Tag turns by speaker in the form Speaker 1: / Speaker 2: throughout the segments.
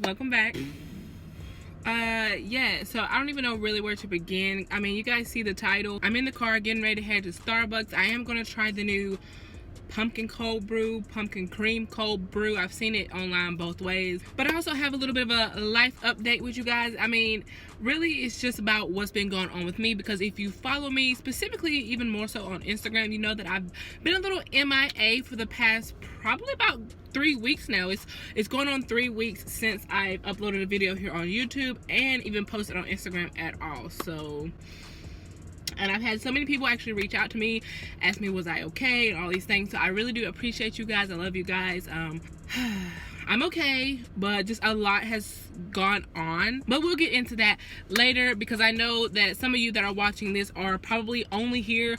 Speaker 1: welcome back. Yeah, so I don't even know really where to begin. I mean, you guys see the title. I'm in the car getting ready to head to Starbucks. I am gonna try the new pumpkin cold brew, pumpkin cream cold brew. I've seen it online both ways, but I also have a little bit of a life update with you guys. I mean, really it's just about what's been going on with me, because if you follow me, specifically even more so on Instagram, you know that I've been a little MIA for the past probably about 3 weeks now. It's going on 3 weeks since I've uploaded a video here on YouTube and even posted on Instagram at all. So, and I've had so many people actually reach out to me, ask me was I okay and all these things. So I really do appreciate you guys. I love you guys. I'm okay, but just a lot has gone on, but we'll get into that later, because I know that some of you that are watching this are probably only here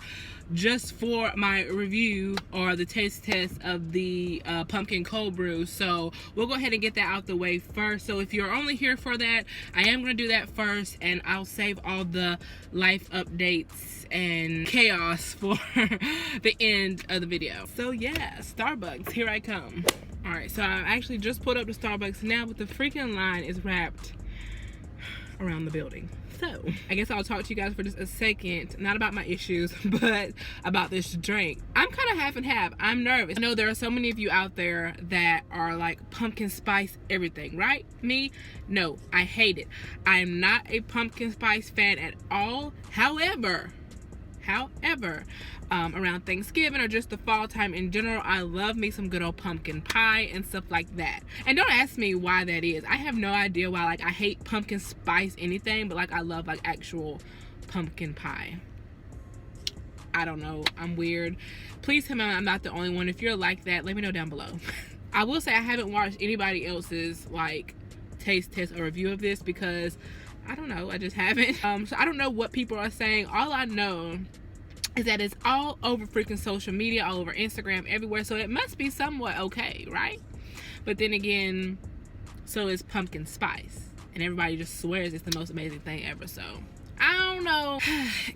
Speaker 1: just for my review or the taste test of the pumpkin cold brew. So we'll go ahead and get that out the way first. So if you're only here for that, I am going to do that first, and I'll save all the life updates and chaos for the end of the video. So yeah, Starbucks, here I come. All right, so I actually just pulled up to Starbucks now, but the freaking line is wrapped around the building. So I guess I'll talk to you guys for just a second, not about my issues, but about this drink. I'm kind of half and half. I'm nervous. I know there are so many of you out there that are like pumpkin spice everything, right? Me? No, I hate it. I'm not a pumpkin spice fan at all. However, around Thanksgiving or just the fall time in general, I love me some good old pumpkin pie and stuff like that. And don't ask me why that is. I have no idea why. Like, I hate pumpkin spice anything, but like I love like actual pumpkin pie. I don't know, I'm weird. Please tell me I'm not the only one. If you're like that, let me know down below. I will say I haven't watched anybody else's like taste test or review of this, because I don't know, I just haven't. So I don't know what people are saying. All I know is that it's all over freaking social media, all over Instagram, everywhere. So it must be somewhat okay, right? But then again, so is pumpkin spice, and everybody just swears it's the most amazing thing ever. So I don't know.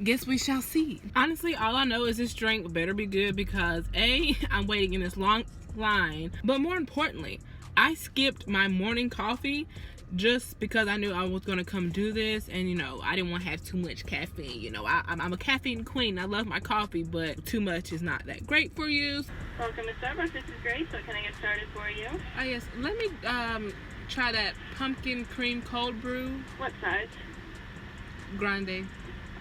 Speaker 1: Guess we shall see. Honestly, all I know is this drink better be good, because A, I'm waiting in this long line, but more importantly, I skipped my morning coffee just because I knew I was going to come do this, and you know, I didn't want to have too much caffeine. You know, I'm a caffeine queen. I love my coffee, but too much is not that great for you.
Speaker 2: Welcome to Starbucks. This is Grace. What can I get started for you?
Speaker 1: Oh yes, let me try that pumpkin cream cold brew.
Speaker 2: What size?
Speaker 1: Grande.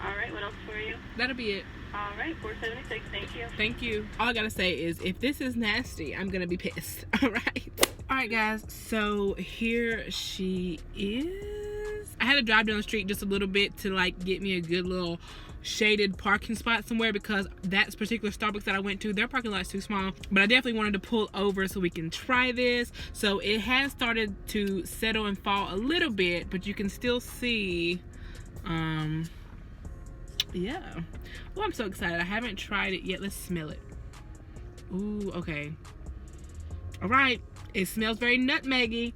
Speaker 2: All right, what else for you?
Speaker 1: That'll be it.
Speaker 2: All right, $4.76. Thank you.
Speaker 1: Thank you. All I gotta say is, if this is nasty, I'm gonna be pissed. All right. All right, guys. So here she is. I had to drive down the street just a little bit to like get me a good little shaded parking spot somewhere, because that particular Starbucks that I went to, their parking lot's too small. But I definitely wanted to pull over so we can try this. So it has started to settle and fall a little bit, but you can still see. Yeah. Oh, I'm so excited. I haven't tried it yet. Let's smell it. Ooh, okay. All right. It smells very nutmeggy.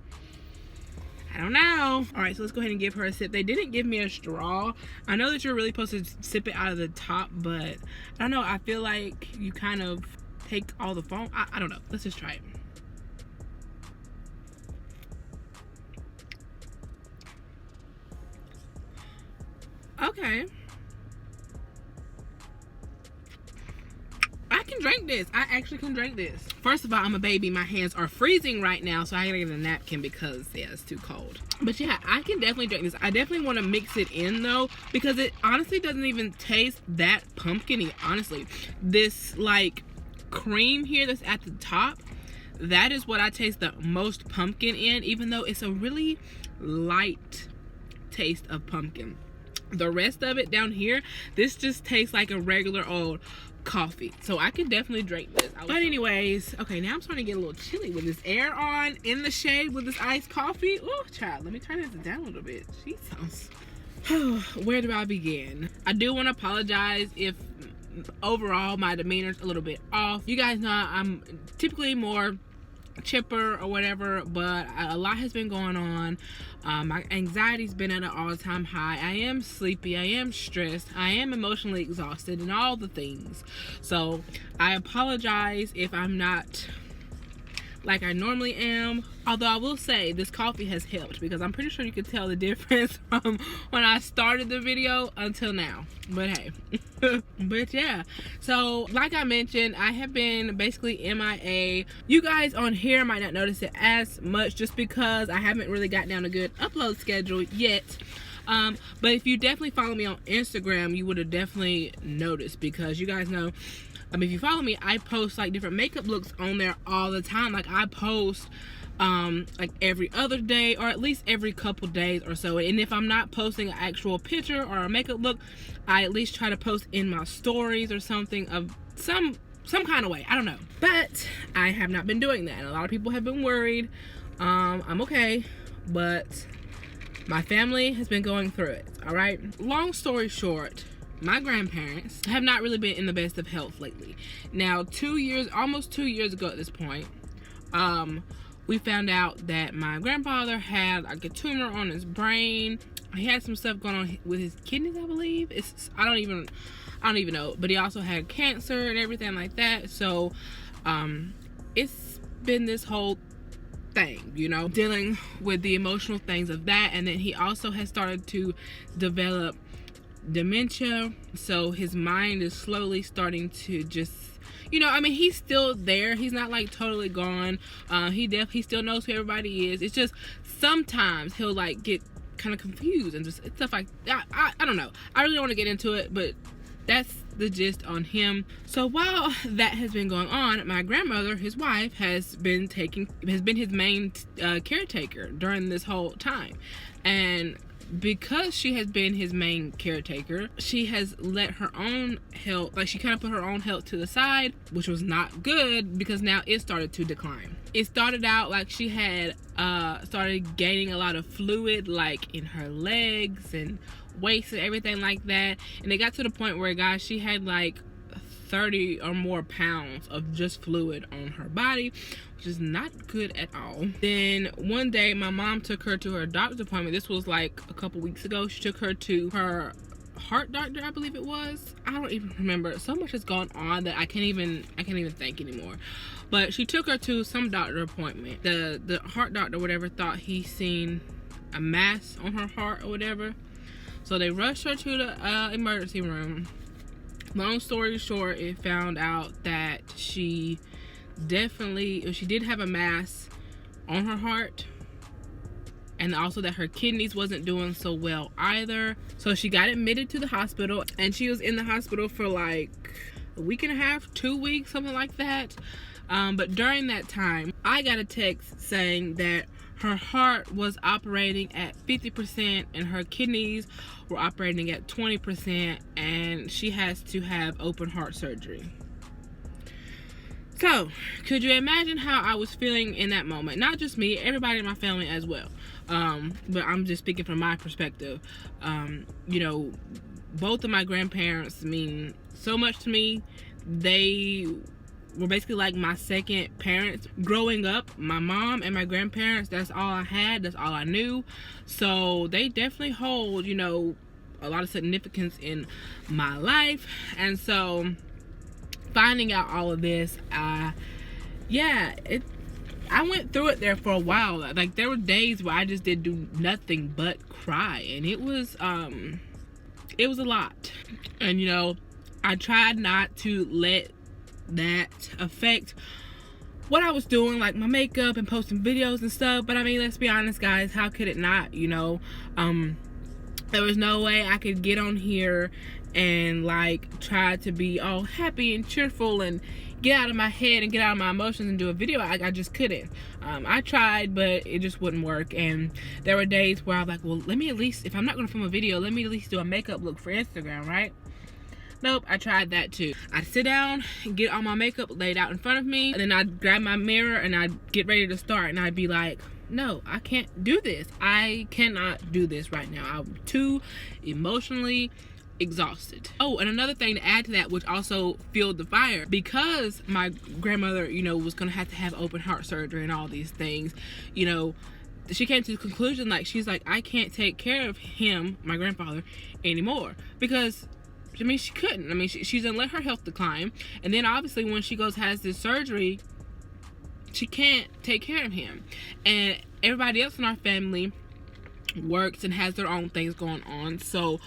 Speaker 1: I don't know. All right, so let's go ahead and give her a sip. They didn't give me a straw. I know that you're really supposed to sip it out of the top, but I don't know. I feel like you kind of take all the foam. I don't know. Let's just try it. Okay. I can drink this. I actually can drink this. First of all, I'm a baby. My hands are freezing right now, so I gotta get a napkin because, yeah, it's too cold. But yeah, I can definitely drink this. I definitely want to mix it in though, because it honestly doesn't even taste that pumpkin-y, honestly. This like cream here that's at the top, that is what I taste the most pumpkin in, even though it's a really light taste of pumpkin. The rest of it down here, this just tastes like a regular old coffee. So I could definitely drink this. But anyways, okay, now I'm starting to get a little chilly with this air on in the shade with this iced coffee. Oh, child, let me turn this down a little bit. Jesus. Where do I begin? I do want to apologize if overall my demeanor's a little bit off. You guys know I'm typically more chipper or whatever, but a lot has been going on. My anxiety's been at an all-time high. I am sleepy, I am stressed, I am emotionally exhausted, and all the things. So I apologize if I'm not like I normally am. Although I will say this coffee has helped, because I'm pretty sure you can tell the difference from when I started the video until now. But hey. But yeah, so like I mentioned, I have been basically MIA. You guys on here might not notice it as much just because I haven't really got down a good upload schedule yet. But if you definitely follow me on Instagram, you would have definitely noticed, because you guys know, if you follow me, I post like different makeup looks on there all the time. Like I post like every other day, or at least every couple days or so. And if I'm not posting an actual picture or a makeup look, I at least try to post in my stories or something of some kind of way. I don't know, but I have not been doing that, and a lot of people have been worried. I'm okay, but my family has been going through it. All right, long story short, my grandparents have not really been in the best of health lately. Now almost 2 years ago at this point, we found out that my grandfather had like a tumor on his brain. He had some stuff going on with his kidneys, I believe. I don't even know. But he also had cancer and everything like that. So it's been this whole thing, you know, dealing with the emotional things of that. And then he also has started to develop dementia. So his mind is slowly starting to just, you know, I mean, he's still there. He's not like totally gone. He still knows who everybody is. It's just sometimes he'll like get kind of confused and just stuff like that. I don't know. I really don't want to get into it, but that's the gist on him. So while that has been going on, my grandmother, his wife, has been his main caretaker during this whole time. And because she has been his main caretaker, she has let her own health, like she kind of put her own health to the side, which was not good, because now it started to decline. It started out like she had started gaining a lot of fluid, like in her legs and waist and everything like that. And it got to the point where, guys, she had like 30 or more pounds of just fluid on her body, which is not good at all. Then one day my mom took her to her doctor's appointment. This was like a couple weeks ago. She took her to her heart doctor, I believe it was. I don't even remember. So much has gone on that I can't even think anymore. But she took her to some doctor appointment. The heart doctor, whatever, thought he seen a mass on her heart or whatever. So they rushed her to the emergency room. Long story short, it found out that she did have a mass on her heart, and also that her kidneys wasn't doing so well either. So she got admitted to the hospital, and she was in the hospital for like a week and a half, 2 weeks, something like that. But during that time, I got a text saying that her heart was operating at 50% and her kidneys were operating at 20%, and she has to have open heart surgery. So, could you imagine how I was feeling in that moment? Not just me, everybody in my family as well. But I'm just speaking from my perspective. You know, both of my grandparents mean so much to me. They were basically like my second parents. Growing up, my mom and my grandparents, that's all I had, that's all I knew. So they definitely hold, you know, a lot of significance in my life. And so finding out all of this, I went through it there for a while. Like there were days where I just did do nothing but cry, and it was a lot. And you know, I tried not to let that affect what I was doing, like my makeup and posting videos and stuff. But I mean, let's be honest, guys, how could it not? You know, there was no way I could get on here and like try to be all happy and cheerful and get out of my head and get out of my emotions and do a video. I just couldn't. I tried, but it just wouldn't work. And there were days where I was like, well, let me at least, if I'm not going to film a video, let me at least do a makeup look for Instagram, right? Nope, I tried that too. I'd sit down and get all my makeup laid out in front of me, and then I'd grab my mirror and I'd get ready to start, and I'd be like, no, I can't do this. I cannot do this right now. I'm too emotionally exhausted. Oh, and another thing to add to that, which also fueled the fire, because my grandmother, you know, was gonna have to have open heart surgery and all these things, you know, she came to the conclusion, like, she's like, I can't take care of him, my grandfather, anymore, because I mean, she couldn't. I mean, she's gonna let her health decline, and then obviously when she has this surgery, she can't take care of him. And everybody else in our family works and has their own things going on. So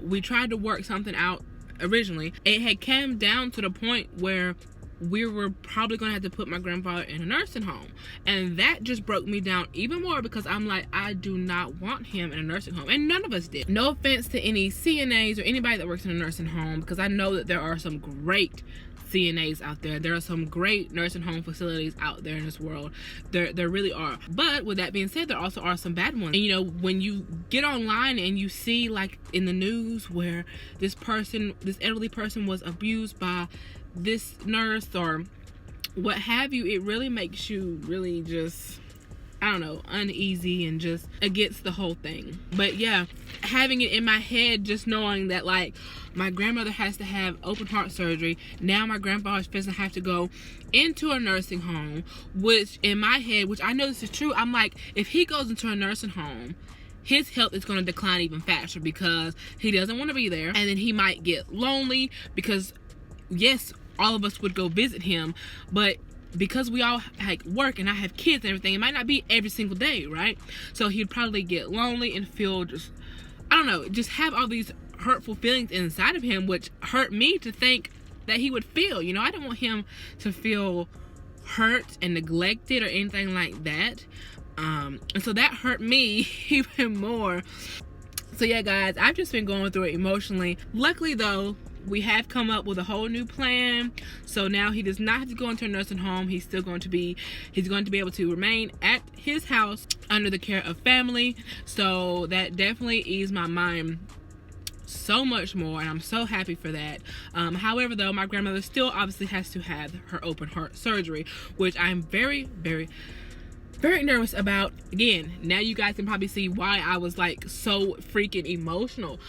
Speaker 1: we tried to work something out originally. It had come down to the point where we were probably gonna have to put my grandfather in a nursing home, and that just broke me down even more, because I'm like, I do not want him in a nursing home, and none of us did. No offense to any CNAs or anybody that works in a nursing home, because I know that there are some great CNAs out there. There are some great nursing home facilities out there in this world. There really are. But with that being said, there also are some bad ones. And you know, when you get online and you see like in the news where this elderly person was abused by this nurse or what have you, it really makes you really just, I don't know, uneasy and just against the whole thing. But yeah, having it in my head, just knowing that like my grandmother has to have open heart surgery, now my grandfather's supposed to have to go into a nursing home, which in my head, which I know this is true, I'm like, if he goes into a nursing home, his health is going to decline even faster, because he doesn't want to be there, and then he might get lonely, because yes, all of us would go visit him, but because we all like work and I have kids and everything, it might not be every single day, right? So he'd probably get lonely and feel just, I don't know, just have all these hurtful feelings inside of him, which hurt me to think that he would feel. You know, I don't want him to feel hurt and neglected or anything like that. And so that hurt me even more. So yeah, guys, I've just been going through it emotionally. Luckily though, we have come up with a whole new plan. So now he does not have to go into a nursing home. He's going to be able to remain at his house under the care of family. So that definitely eased my mind so much more, and I'm so happy for that. However though, my grandmother still obviously has to have her open heart surgery, which I'm very, very, very nervous about. Again, now you guys can probably see why I was like so freaking emotional.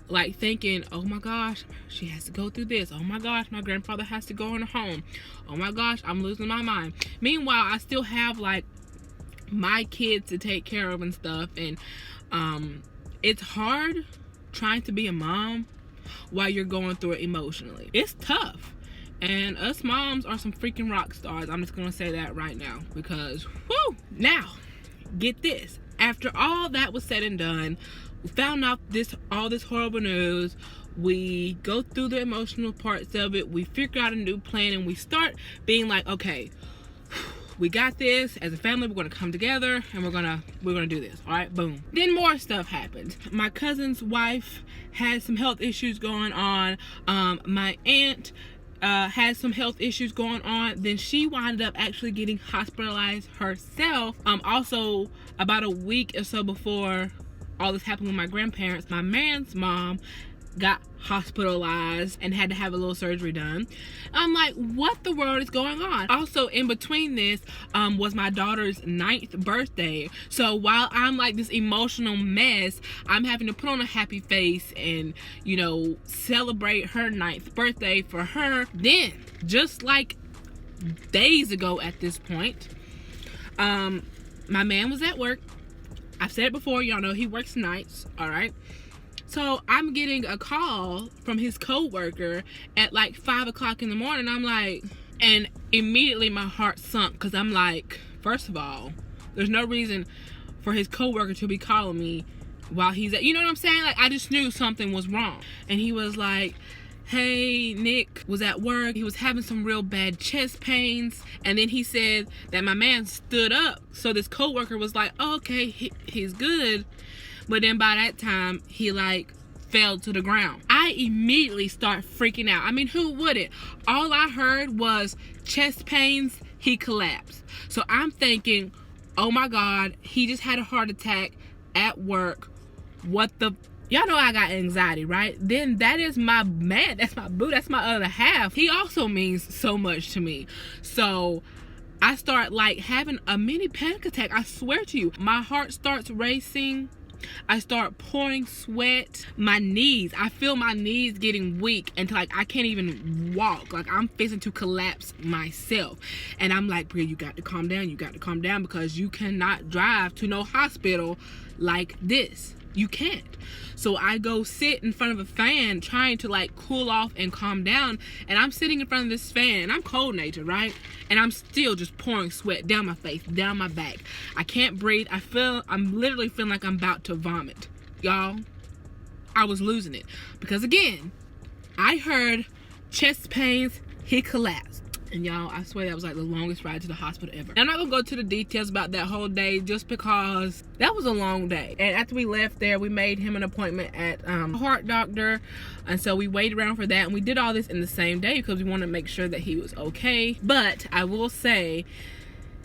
Speaker 1: Like thinking, oh my gosh, she has to go through this. Oh my gosh, my grandfather has to go in a home. Oh my gosh, I'm losing my mind. Meanwhile, I still have like my kids to take care of and stuff. And it's hard trying to be a mom while you're going through it emotionally. It's tough. And us moms are some freaking rock stars. I'm just going to say that right now, because, whoo! Now, get this. After all that was said and done, we found out all this horrible news. We go through the emotional parts of it. We figure out a new plan, and we start being like, okay, we got this. As a family, we're gonna come together and we're gonna do this. All right, boom. Then more stuff happened. My cousin's wife had some health issues going on. My aunt had some health issues going on. Then she wound up actually getting hospitalized herself. Also, about a week or so before all this happened with my grandparents, my man's mom got hospitalized and had to have a little surgery done. I'm like, what the world is going on? Also, in between this was my daughter's 9th birthday. So while I'm like this emotional mess, I'm having to put on a happy face and, you know, celebrate her 9th birthday for her. Then, just like days ago at this point, my man was at work. I've said it before, y'all know he works nights, all right? So I'm getting a call from his co-worker at like 5 o'clock in the morning. I'm like, and immediately my heart sunk, because I'm like, first of all, there's no reason for his co-worker to be calling me while he's at, you know what I'm saying? Like, I just knew something was wrong. And he was like, hey, Nick was at work. He was having some real bad chest pains. And then he said that my man stood up. So this co-worker was like, oh, okay, he's good. But then by that time, he like fell to the ground. I immediately start freaking out. I mean, who wouldn't? All I heard was chest pains. He collapsed. So I'm thinking, oh my God, he just had a heart attack at work. What the... Y'all know I got anxiety, right? Then that is my man. That's my boo. That's my other half. He also means so much to me. So I start like having a mini panic attack. I swear to you, my heart starts racing. I start pouring sweat. My knees, I feel my knees getting weak until like I can't even walk. Like I'm fixing to collapse myself. And I'm like, Bria, you got to calm down. You got to calm down, because you cannot drive to no hospital like this. You can't. So I go sit in front of a fan trying to like cool off and calm down, and I'm sitting in front of this fan, and I'm cold natured, right? And I'm still just pouring sweat down my face, down my back. I can't breathe. I'm literally feeling like I'm about to vomit. Y'all, I was losing it. Because again, I heard chest pains, he collapsed. And y'all, I swear that was like the longest ride to the hospital ever. And I'm not gonna go to the details about that whole day just because that was a long day. And after we left there, we made him an appointment at a heart doctor. And so we waited around for that. And we did all this in the same day because we wanted to make sure that he was okay. But I will say,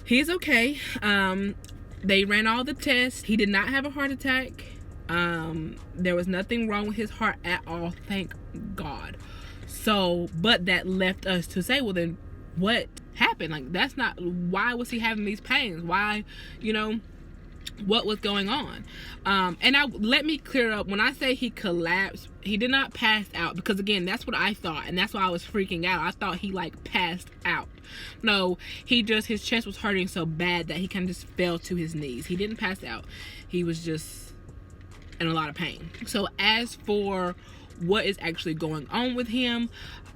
Speaker 1: he's okay. They ran all the tests. He did not have a heart attack. There was nothing wrong with his heart at all, thank God. So, but that left us to say, well then, what happened? Like, that's not, why was he having these pains? Why, you know, what was going on? And let me clear up, when I say he collapsed, he did not pass out, because again, that's what I thought, and that's why I was freaking out. I thought he like passed out. No, his chest was hurting so bad that he kind of just fell to his knees. He didn't pass out. He was just in a lot of pain. So as for what is actually going on with him,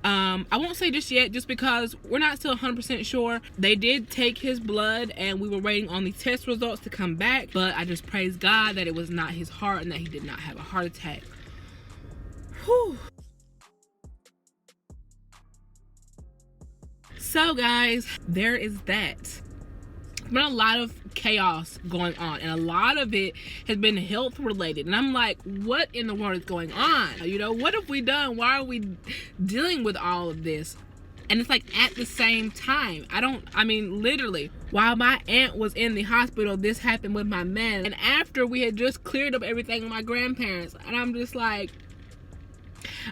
Speaker 1: I won't say just yet, just because we're not still 100% sure. They did take his blood and we were waiting on the test results to come back, but I just praise God that it was not his heart and that he did not have a heart attack. Whew. So guys, there is that. Been a lot of chaos going on, and a lot of it has been health related, and I'm like, what in the world is going on? You know, what have we done? Why are we dealing with all of this? And it's like at the same time, I mean literally, while my aunt was in the hospital, this happened with my man, and after we had just cleared up everything with my grandparents, and I'm just like,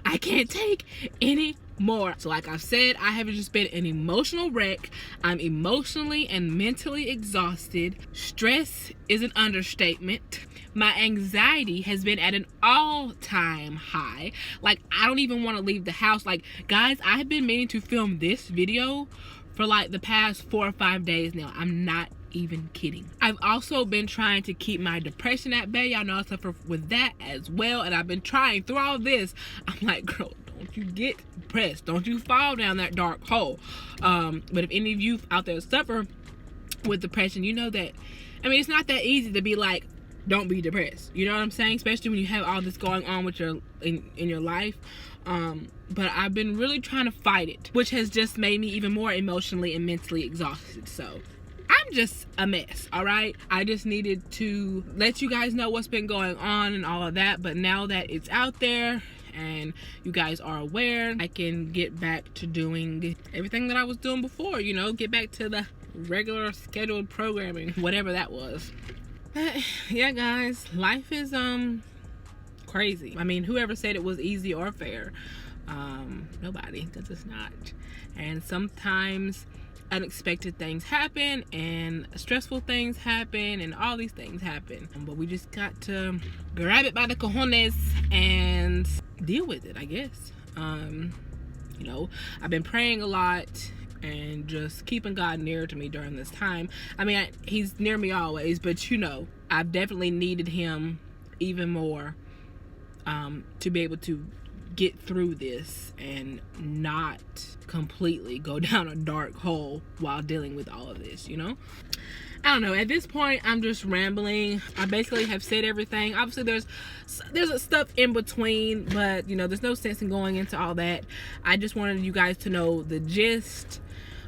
Speaker 1: I can't take any more. So like I've said, I have just been an emotional wreck. I'm emotionally and mentally exhausted. Stress is an understatement. My anxiety has been at an all-time high. Like, I don't even want to leave the house. Like, guys, I have been meaning to film this video for like the past 4 or 5 days now. I'm not even kidding. I've also been trying to keep my depression at bay. Y'all know I suffer with that as well, and I've been trying through all this. I'm like, girl, don't you get depressed. Don't you fall down that dark hole. But if any of you out there suffer with depression, you know that, I mean, it's not that easy to be like, don't be depressed. You know what I'm saying? Especially when you have all this going on with in your life. But I've been really trying to fight it, which has just made me even more emotionally and mentally exhausted. So I'm just a mess, all right? I just needed to let you guys know what's been going on and all of that. But now that it's out there and you guys are aware, I can get back to doing everything that I was doing before, you know, get back to the regular scheduled programming, whatever that was. But yeah, guys, life is crazy. I mean, whoever said it was easy or fair? Nobody, because it's not. And sometimes unexpected things happen and stressful things happen and all these things happen, but we just got to grab it by the cojones and deal with it, I guess. You know, I've been praying a lot and just keeping God near to me during this time. I mean, he's near me always, but you know, I've definitely needed him even more to be able to get through this and not completely go down a dark hole while dealing with all of this, you know? I don't know, at this point I'm just rambling. I basically have said everything. Obviously there's stuff in between, but you know, there's no sense in going into all that. I just wanted you guys to know the gist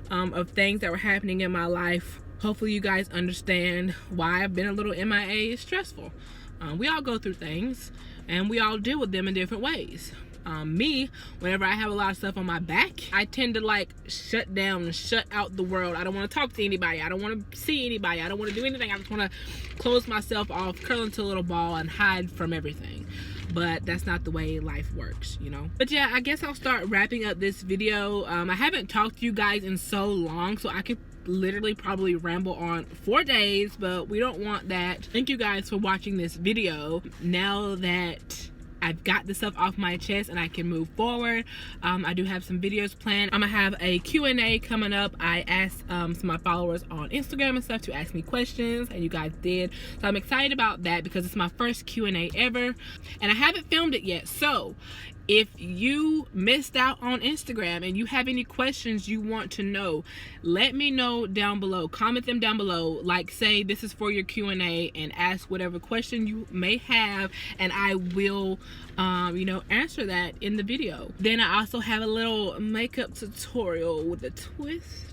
Speaker 1: of things that were happening in my life. Hopefully you guys understand why I've been a little MIA. It's stressful. We all go through things and we all deal with them in different ways. Me, whenever I have a lot of stuff on my back, I tend to like shut down and shut out the world. I don't want to talk to anybody. I don't want to see anybody. I don't want to do anything. I just want to close myself off, curl into a little ball and hide from everything. But that's not the way life works, you know? But yeah, I guess I'll start wrapping up this video. I haven't talked to you guys in so long, so I could literally probably ramble on for days, but we don't want that. Thank you guys for watching this video. Now that I've got the stuff off my chest and I can move forward. I do have some videos planned. I'm gonna have a Q&A coming up. I asked some of my followers on Instagram and stuff to ask me questions, and you guys did. So I'm excited about that because it's my first Q&A ever, and I haven't filmed it yet. So if you missed out on Instagram and you have any questions you want to know, let me know down below. Comment them down below. Like, say this is for your Q&A, and ask whatever question you may have, and I will you know, answer that in the video. Then I also have a little makeup tutorial with a twist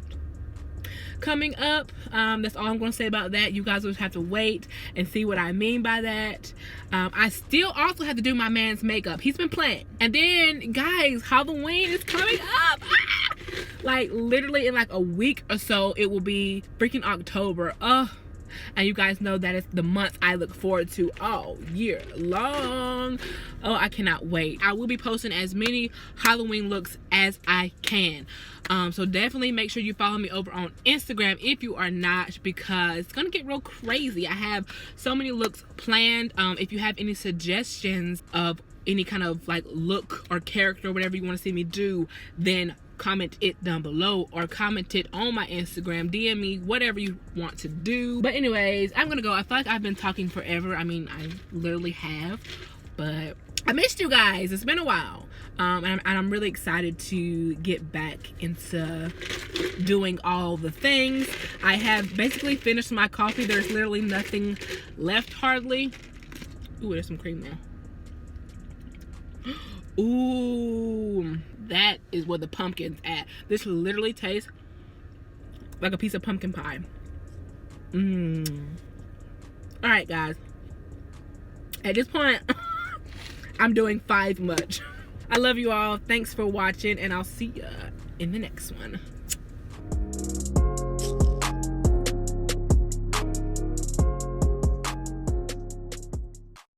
Speaker 1: coming up. That's all I'm gonna say about that. You guys will have to wait and see what I mean by that. I still also have to do my man's makeup. He's been playing. And then, guys, Halloween is coming up. Like, literally in like a week or so, it will be freaking October. And you guys know that is the month I look forward to all year long. Oh, I cannot wait. I will be posting as many Halloween looks as I can. So definitely make sure you follow me over on Instagram if you are not, because it's gonna get real crazy. I have so many looks planned. If you have any suggestions of any kind of like look or character or whatever you want to see me do, then comment it down below, or comment it on my Instagram, DM me, whatever you want to do. But anyways, I'm gonna go. I feel like I've been talking forever. I mean, I literally have, but I missed you guys. It's been a while. And I'm really excited to get back into doing all the things. I have basically finished my coffee. There's literally nothing left hardly. Ooh, there's some cream there. Ooh, that is where the pumpkin's at. This literally tastes like a piece of pumpkin pie. Alright, guys. At this point, I'm doing 5 much. I love you all. Thanks for watching, and I'll see ya in the next one.